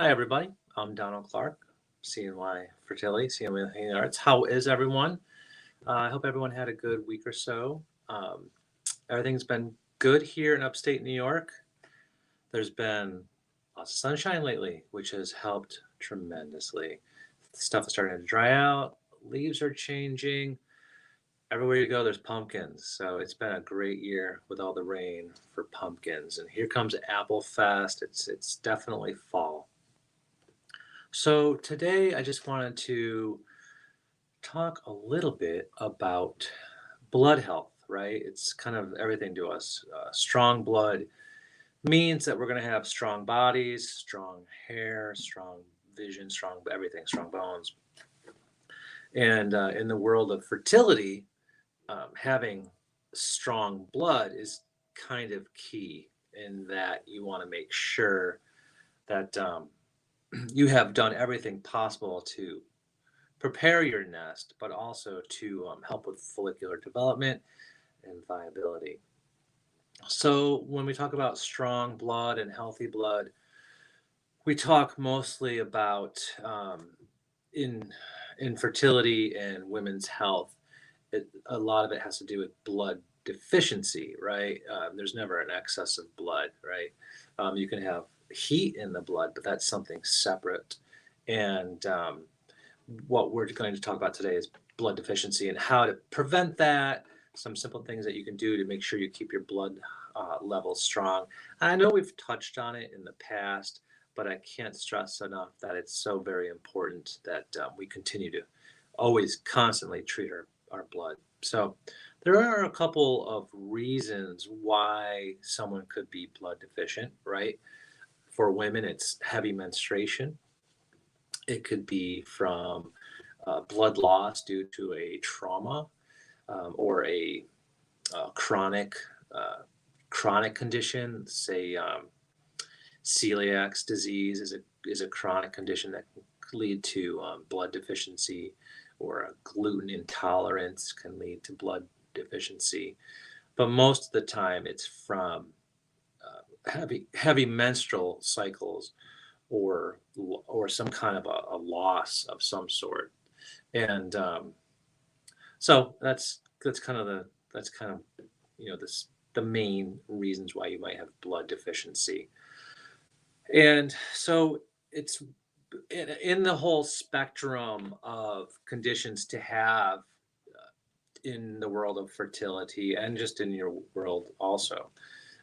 Hi, everybody. I'm Donald Clark, CNY Fertility, CNY Healing Arts. How is everyone? I hope everyone had a good week or so. Everything's been good here in upstate New York. There's been lots of sunshine lately, which has helped tremendously. Stuff is starting to dry out, leaves are changing. Everywhere you go, there's pumpkins. So it's been a great year with all the rain for pumpkins. And here comes Apple Fest. It's definitely fall. So today I just wanted to talk a little bit about blood health, right? It's kind of everything to us. Strong blood means that we're going to have strong bodies, strong hair, strong vision, strong everything, strong bones. And in the world of fertility, having strong blood is kind of key in that you want to make sure that you have done everything possible to prepare your nest, but also to help with follicular development and viability. So, when we talk about strong blood and healthy blood, we talk mostly about in infertility and women's health. A lot of it has to do with blood deficiency, right? There's never an excess of blood, right? You can have heat in the blood, but that's something separate. And what we're going to talk about today is blood deficiency and how to prevent that. Some simple things that you can do to make sure you keep your blood levels strong. I know we've touched on it in the past, but I can't stress enough that it's so very important that we continue to always constantly treat our blood. So, there are a couple of reasons why someone could be blood deficient, right? For women, it's heavy menstruation. It could be from blood loss due to a trauma or a chronic chronic condition. Say celiac disease is a chronic condition that can lead to blood deficiency, or a gluten intolerance can lead to blood deficiency. But most of the time, it's from heavy menstrual cycles or some kind of a loss of some sort. And so that's kind of this the main reasons why you might have blood deficiency. And so it's in the whole spectrum of conditions to have in the world of fertility and just in your world also.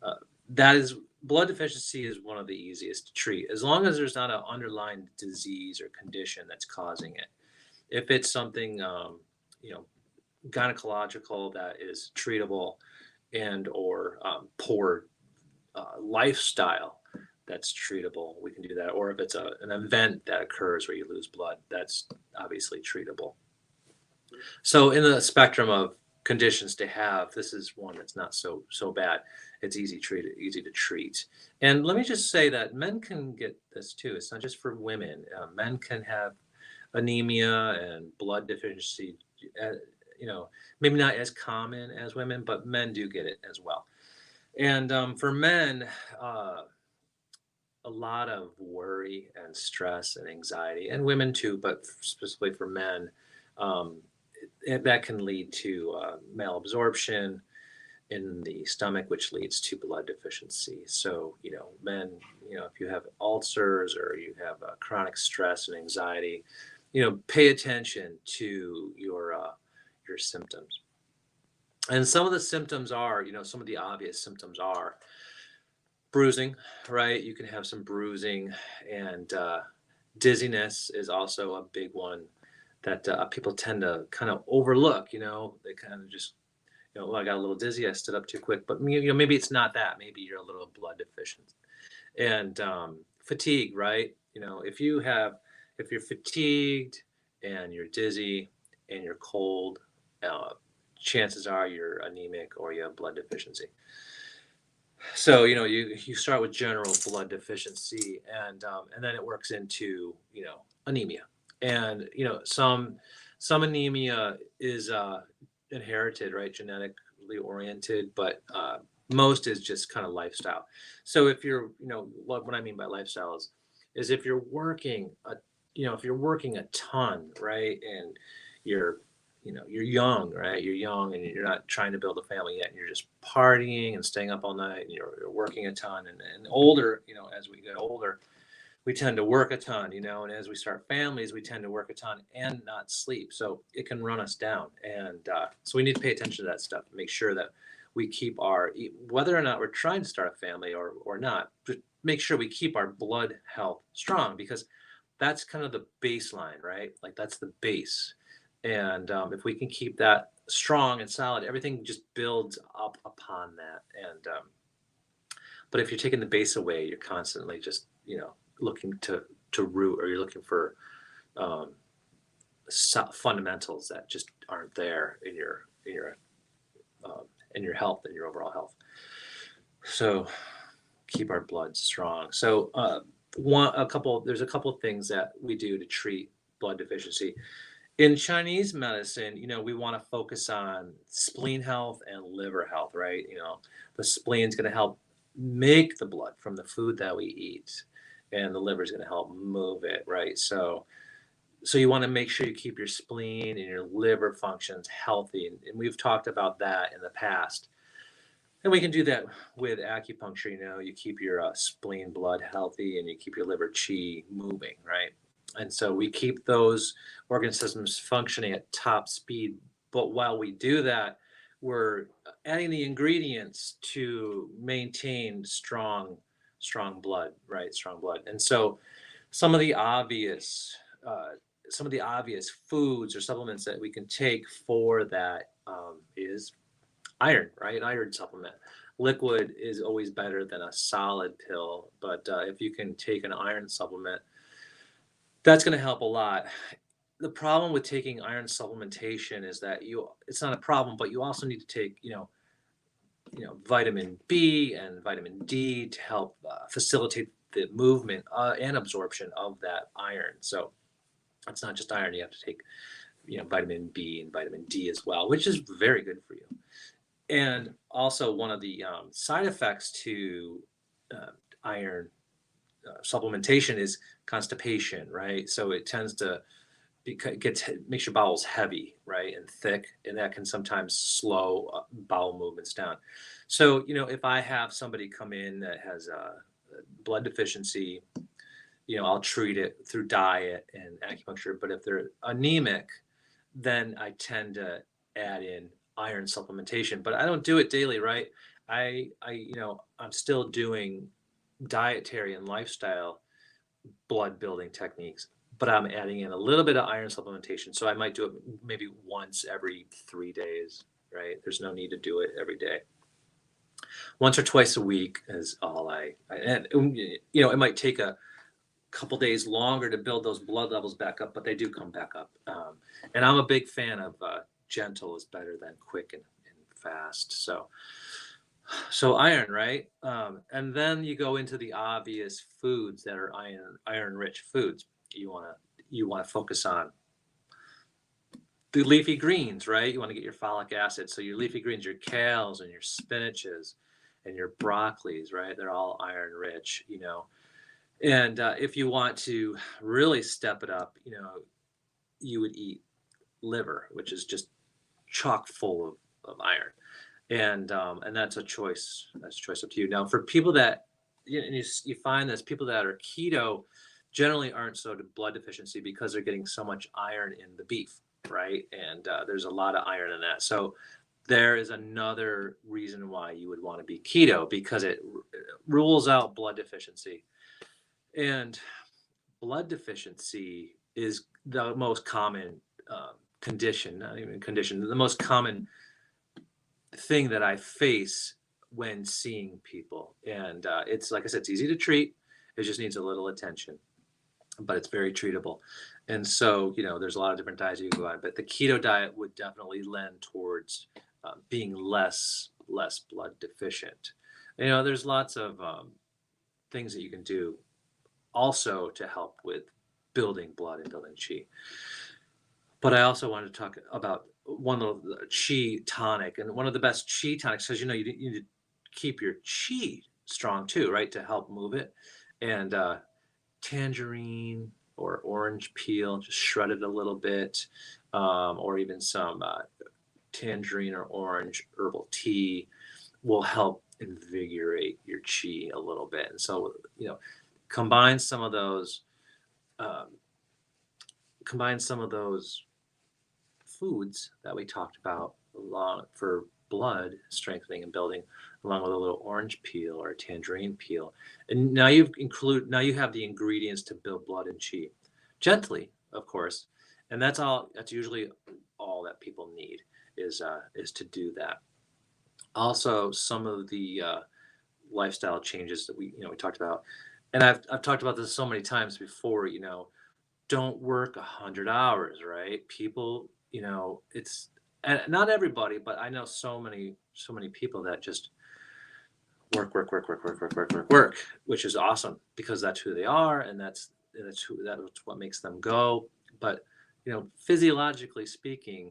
Uh, that is Blood deficiency is one of the easiest to treat as long as there's not an underlying disease or condition that's causing it. If it's something you know gynecological that is treatable, and or poor lifestyle that's treatable, we can do that. Or if it's an event that occurs where you lose blood, that's obviously treatable. So in the spectrum of conditions to have, this is one that's not so bad. It's easy to treat. And let me just say that men can get this too. It's not just for women. Men can have anemia and blood deficiency. Uh, you know, maybe not as common as women, but men do get it as well. And for men, a lot of worry and stress and anxiety, and women too, but specifically for men, um, that can lead to malabsorption in the stomach, which leads to blood deficiency. So, men, if you have ulcers or you have chronic stress and anxiety, pay attention to your symptoms. And some of the symptoms are, some of the obvious symptoms are bruising, right? You can have some bruising, and dizziness is also a big one that people tend to kind of overlook. They kind of just, well, I got a little dizzy, I stood up too quick, but maybe it's not that. Maybe you're a little blood deficient. And fatigue, right? If you're fatigued and you're dizzy and you're cold, uh, chances are you're anemic or you have blood deficiency. So you start with general blood deficiency, and then it works into anemia, and some anemia is inherited, right, genetically oriented, but most is just kind of lifestyle. So if you're what I mean by lifestyle is is if you're working if you're working a ton, right? And you're, you're young, right? You're young and you're not trying to build a family yet. And you're just partying and staying up all night and you're working a ton and older, as we get older, we tend to work a ton, and as we start families, we tend to work a ton and not sleep. So it can run us down. And so we need to pay attention to that stuff, make sure that we keep whether or not we're trying to start a family or not, just make sure we keep our blood health strong because that's kind of the baseline, right? Like that's the base. And if we can keep that strong and solid, everything just builds up upon that. And but if you're taking the base away, you're constantly just looking to root, or you're looking for um, fundamentals that just aren't there um, in your health and your overall health. So keep our blood strong. So there's a couple of things that we do to treat blood deficiency. In Chinese medicine, we want to focus on spleen health and liver health, right? The spleen's going to help make the blood from the food that we eat, and the liver is going to help move it, right? So you want to make sure you keep your spleen and your liver functions healthy, and we've talked about that in the past. And we can do that with acupuncture. You keep your spleen blood healthy, and you keep your liver qi moving, right? And so we keep those organ systems functioning at top speed. But while we do that, we're adding the ingredients to maintain strong blood, right? Strong blood. And so some of the obvious, some of the obvious foods or supplements that we can take for that is iron, right? Iron supplement. Liquid is always better than a solid pill, but if you can take an iron supplement, that's going to help a lot. The problem with taking iron supplementation is that it's not a problem, but you also need to take, vitamin B and vitamin D to help facilitate the movement and absorption of that iron. So it's not just iron, you have to take, vitamin B and vitamin D as well, which is very good for you. And also one of the side effects to uh, iron supplementation is constipation, right? So it tends to makes your bowels heavy, right, and thick, and that can sometimes slow bowel movements down. So if I have somebody come in that has a blood deficiency, I'll treat it through diet and acupuncture. But if they're anemic, then I tend to add in iron supplementation. But I don't do it daily, right? I'm still doing dietary and lifestyle blood building techniques, but I'm adding in a little bit of iron supplementation. So I might do it maybe once every 3 days, right? There's no need to do it every day. Once or twice a week is all and it might take a couple days longer to build those blood levels back up, but they do come back up. And I'm a big fan of gentle is better than quick and fast. So iron, right? And then you go into the obvious foods that are iron-rich foods. You want to focus on the leafy greens, right? You want to get your folic acid. So your leafy greens, your kales and your spinaches and your broccolis, right? They're all iron-rich, And if you want to really step it up, you would eat liver, which is just chock full of iron. And that's a choice. That's a choice up to you. Now, for people that you find this, people that are keto generally aren't so blood deficiency because they're getting so much iron in the beef, right? And there's a lot of iron in that. So there is another reason why you would want to be keto, because it rules out blood deficiency. And blood deficiency is the most common condition, not even condition, the most common thing that I face when seeing people. And it's, like I said, it's easy to treat. It just needs a little attention, but it's very treatable. And so, there's a lot of different diets you can go on, but the keto diet would definitely lend towards being less blood deficient. There's lots of things that you can do also to help with building blood and building chi. But I also wanted to talk about one of the chi tonic, and one of the best chi tonics, because you need to keep your chi strong too, right, to help move it. And tangerine or orange peel, just shred it a little bit, or even some tangerine or orange herbal tea will help invigorate your chi a little bit. And so, combine some of those, um, combine some of those foods that we talked about along for blood strengthening and building, along with a little orange peel or a tangerine peel. And now you have the ingredients to build blood and chi. Gently, of course. And that's usually all that people need is to do that. Also, some of the lifestyle changes that we talked about, and I've talked about this so many times before. Don't work 100 hours, right? People, it's and not everybody, but I know so many people that just work, work, work, work, work, work, work, work, work, which is awesome because that's who they are, and that's what makes them go. But physiologically speaking,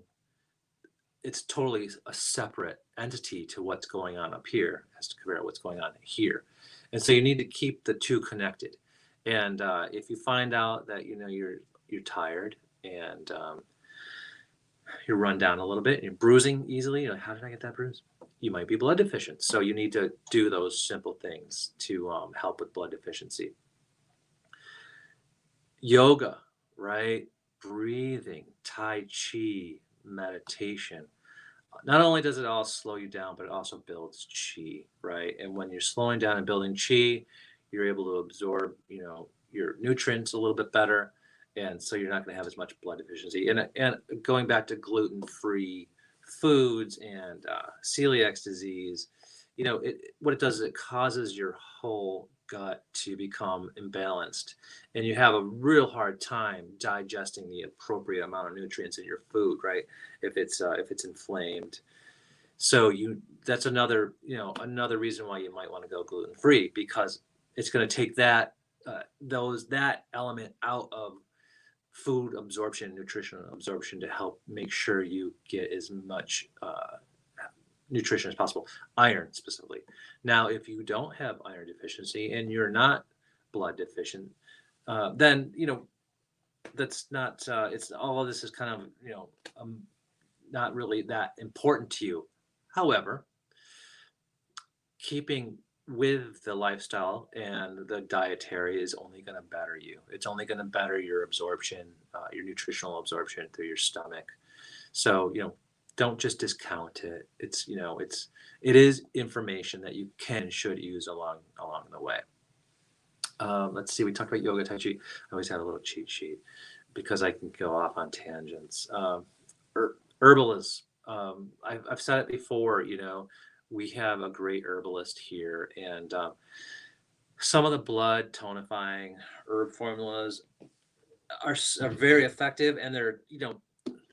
it's totally a separate entity to what's going on up here as to compare to what's going on here. And so you need to keep the two connected. And if you find out that you're tired and you're run down a little bit and you're bruising easily, how did I get that bruise? You might be blood deficient. So you need to do those simple things to help with blood deficiency. Yoga, right? Breathing, Tai Chi, meditation. Not only does it all slow you down, but it also builds chi, right? And when you're slowing down and building chi, you're able to absorb, your nutrients a little bit better, and so you're not going to have as much blood deficiency. And going back to gluten-free foods and celiac disease, what it does is it causes your whole gut to become imbalanced, and you have a real hard time digesting the appropriate amount of nutrients in your food, right? If it's inflamed. So that's another reason why you might want to go gluten free, because it's going to take that element out of food absorption, nutrition absorption, to help make sure you get as much nutrition as possible, iron specifically. Now, if you don't have iron deficiency and you're not blood deficient, then that's not. It's all of this is kind of not really that important to you. However, keeping with the lifestyle and the dietary is only going to better you. It's only going to better your absorption, your nutritional absorption through your stomach. So don't just discount it. It is information that you should use along the way. Let's see. We talked about yoga, tai chi. I always have a little cheat sheet because I can go off on tangents. Herbalists. I've said it before. We have a great herbalist here, and some of the blood tonifying herb formulas are very effective, and they're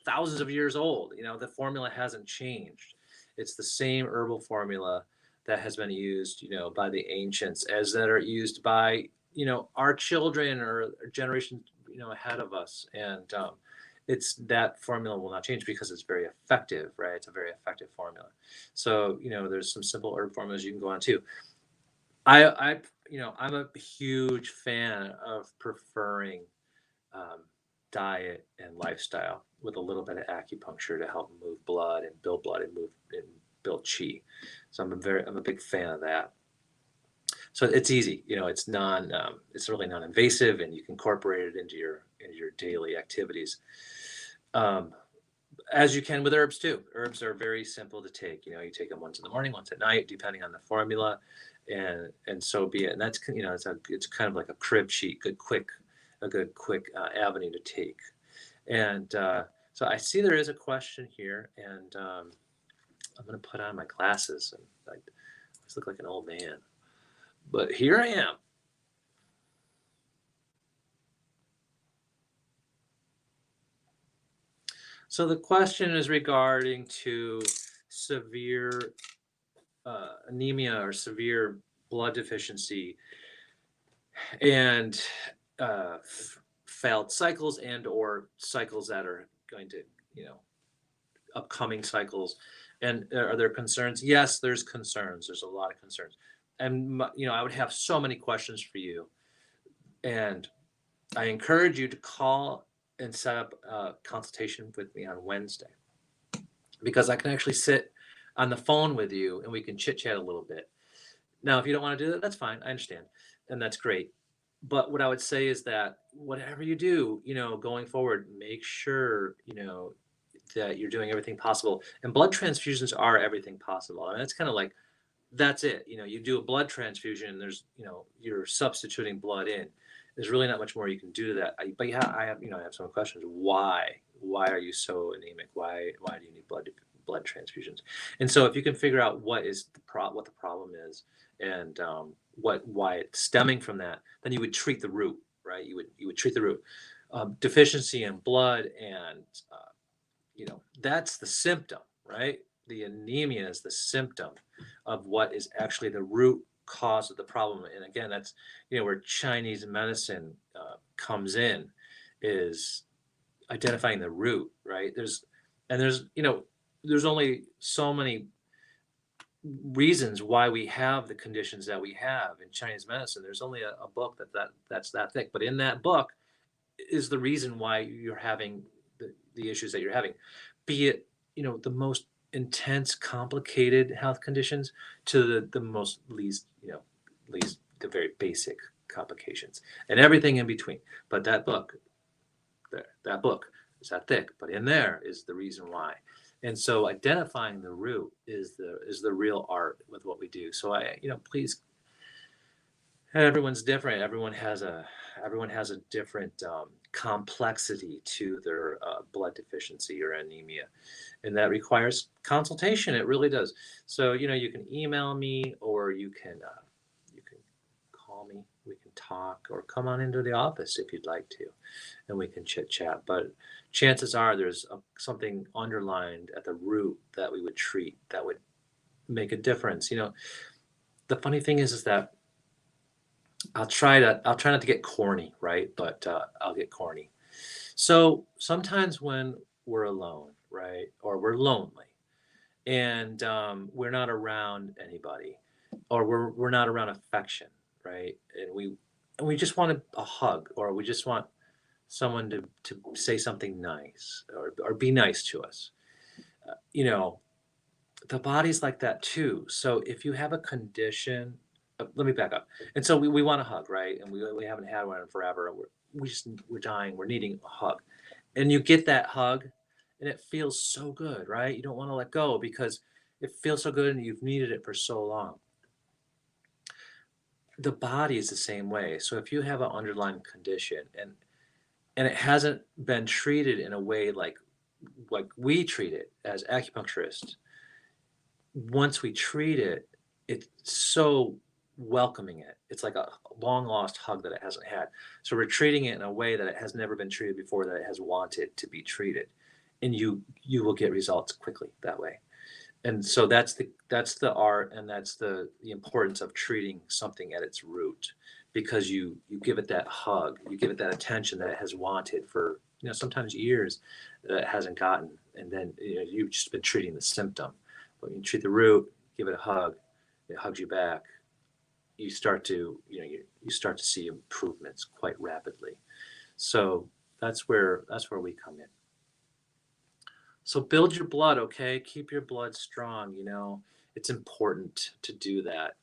thousands of years old. The formula hasn't changed. It's the same herbal formula that has been used, by the ancients, as that are used by our children or generations ahead of us, and it's that formula will not change because it's very effective, right? It's a very effective formula. So there's some simple herb formulas you can go on too. I'm a huge fan of preferring diet and lifestyle with a little bit of acupuncture to help move blood and build build chi. So I'm a big fan of that. So it's easy, it's really non-invasive, and you can incorporate it into your daily activities. As you can with herbs too. Herbs are very simple to take. You take them once in the morning, once at night, depending on the formula, and so be it. And that's it's kind of like a crib sheet, a good quick avenue to take. And so I see there is a question here, and I'm going to put on my glasses, and I just look like an old man, but here I am. So the question is regarding to severe anemia or severe blood deficiency, and failed cycles or cycles that are going to, upcoming cycles. And are there concerns? Yes, there's concerns. There's a lot of concerns. And, I would have so many questions for you. And I encourage you to call and set up a consultation with me on Wednesday because I can actually sit on the phone with you and we can chit chat a little bit. Now, if you don't want to do that, that's fine. I understand. And that's great. But what I would say is that whatever you do, going forward, make sure, that you're doing everything possible. And blood transfusions are everything possible. I mean, it's kind of like that's it. You do a blood transfusion, and there's, you're substituting blood in. There's really not much more you can do to that. But yeah, I have some questions. Why? Why are you so anemic? Why do you need blood transfusions? And so if you can figure out what the problem is, and why it's stemming from that, then you would treat the root, right? You would treat the root. Deficiency in blood, and that's the symptom, right? The anemia is the symptom of what is actually the root cause of the problem. And again, that's where Chinese medicine comes in, is identifying the root, right? There's only so many reasons why we have the conditions that we have in Chinese medicine. There's only a book that's that thick, but in that book is the reason why you're having the issues that you're having, be it the most intense, complicated health conditions to the most least the very basic complications and everything in between. But that book is that thick, but in there is the reason why. And so identifying the root is the real art with what we do. So please, everyone's different. Everyone has a different complexity to their blood deficiency or anemia, and that requires consultation. It really does. So you can email me, or you can call me. We can talk, or come on into the office if you'd like to, and we can chit chat. But chances are there's something underlined at the root that we would treat that would make a difference. The funny thing is that I'll try not to get corny, right? But I'll get corny. So sometimes when we're alone, right, or we're lonely, and we're not around anybody, or we're not around affection, right, and we just want a hug, or we just want someone to say something nice, or be nice to us. You know, the body's like that too. So if you have a condition, let me back up. And so we want a hug, right? And we haven't had one in forever. And we're dying. We're needing a hug, and you get that hug, and it feels so good, right? You don't want to let go because it feels so good, and you've needed it for so long. The body is the same way. So if you have an underlying condition, and it hasn't been treated in a way like we treat it as acupuncturists, once we treat it, it's so welcoming it. It's like a long lost hug that it hasn't had. So we're treating it in a way that it has never been treated before, that it has wanted to be treated. And you will get results quickly that way. And so that's the art, and that's the importance of treating something at its root, because you give it that hug, you give it that attention that it has wanted for sometimes years, that it hasn't gotten, and then you've just been treating the symptom. But when you treat the root, give it a hug, it hugs you back. You start to you start to see improvements quite rapidly. So that's where we come in. So build your blood, okay? Keep your blood strong. It's important to do that.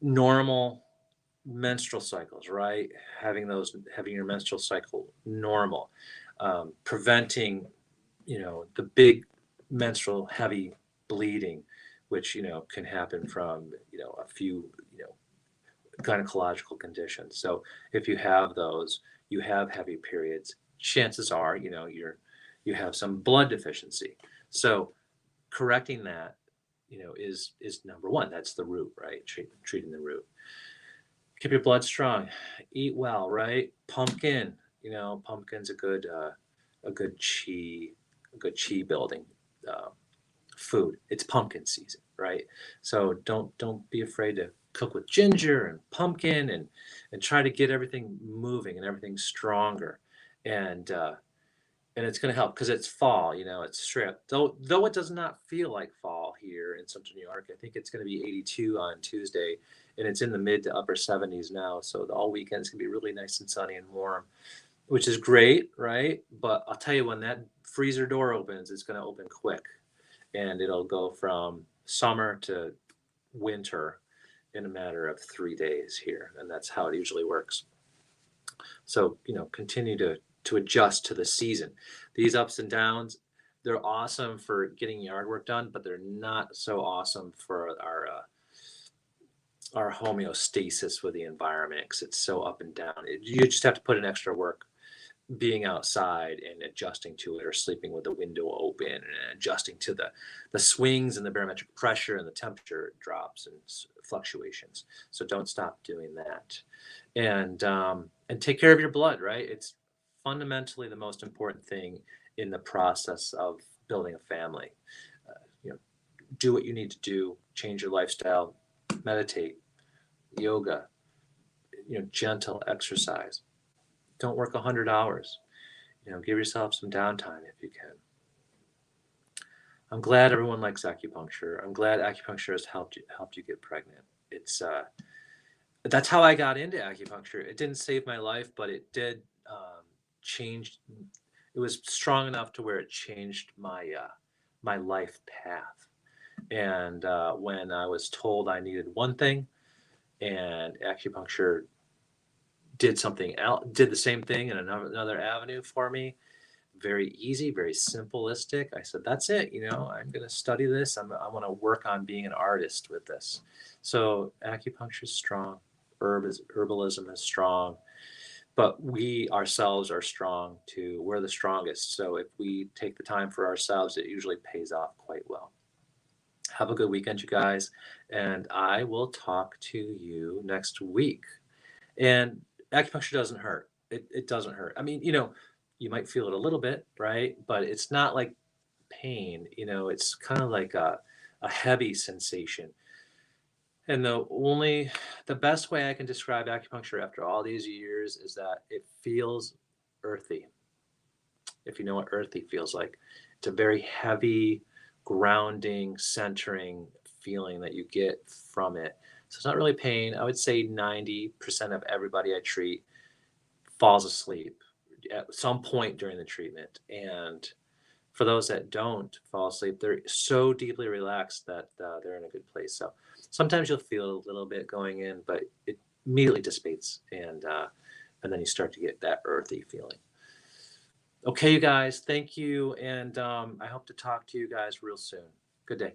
Normal menstrual cycles, right? Having your menstrual cycle normal, preventing, the big menstrual heavy bleeding, which can happen from a few gynecological conditions. So if you have those, you have heavy periods, chances are you have some blood deficiency. So correcting that is number one. That's the root, right? Treating the root. Keep your blood strong. Eat well, right? Pumpkin. Pumpkin's a good chi building uh, food. It's pumpkin season, right? So don't be afraid to cook with ginger and pumpkin, and try to get everything moving and everything stronger. And uh, and it's going to help because it's fall. It's strip. Though it does not feel like fall here in Central New York. I think it's going to be 82 on Tuesday, and it's in the mid to upper 70s now. So all weekends can be really nice and sunny and warm, which is great, right? But I'll tell you, when that freezer door opens, it's going to open quick, and it'll go from summer to winter in a matter of 3 days here, and that's how it usually works. So, continue to adjust to the season. These ups and downs, they're awesome for getting yard work done, but they're not so awesome for our homeostasis with the environment, because it's so up and down. You just have to put in extra work being outside and adjusting to it, or sleeping with the window open and adjusting to the swings and the barometric pressure and the temperature drops and fluctuations. So don't stop doing that. And take care of your blood, right? It's fundamentally the most important thing in the process of building a family. uh, you know do what you need to do, change your lifestyle, meditate, yoga, gentle exercise. Don't work 100 hours. Give yourself some downtime if you can. I'm glad everyone likes acupuncture. I'm glad acupuncture has helped you get pregnant. It's That's how I got into acupuncture. It didn't save my life, but it did change. It was strong enough to where it changed my life path. And when I was told I needed one thing, and acupuncture did the same thing in another avenue for me, very easy, very simplistic. I said, that's it. I'm going to study this. I want to work on being an artist with this. So acupuncture is strong. Herbalism is strong, but we ourselves are strong too. We're the strongest. So if we take the time for ourselves, it usually pays off quite well. Have a good weekend, you guys. And I will talk to you next week. And acupuncture doesn't hurt. It doesn't hurt. I mean, you might feel it a little bit, right? But it's not like pain. It's kind of like a heavy sensation. And the best way I can describe acupuncture after all these years is that it feels earthy. If you know what earthy feels like, it's a very heavy, grounding, centering feeling that you get from it. So it's not really pain. I would say 90% of everybody I treat falls asleep at some point during the treatment. And for those that don't fall asleep, they're so deeply relaxed that they're in a good place. So sometimes you'll feel a little bit going in, but it immediately dissipates, and then you start to get that earthy feeling. Okay, you guys, thank you, and I hope to talk to you guys real soon. Good day.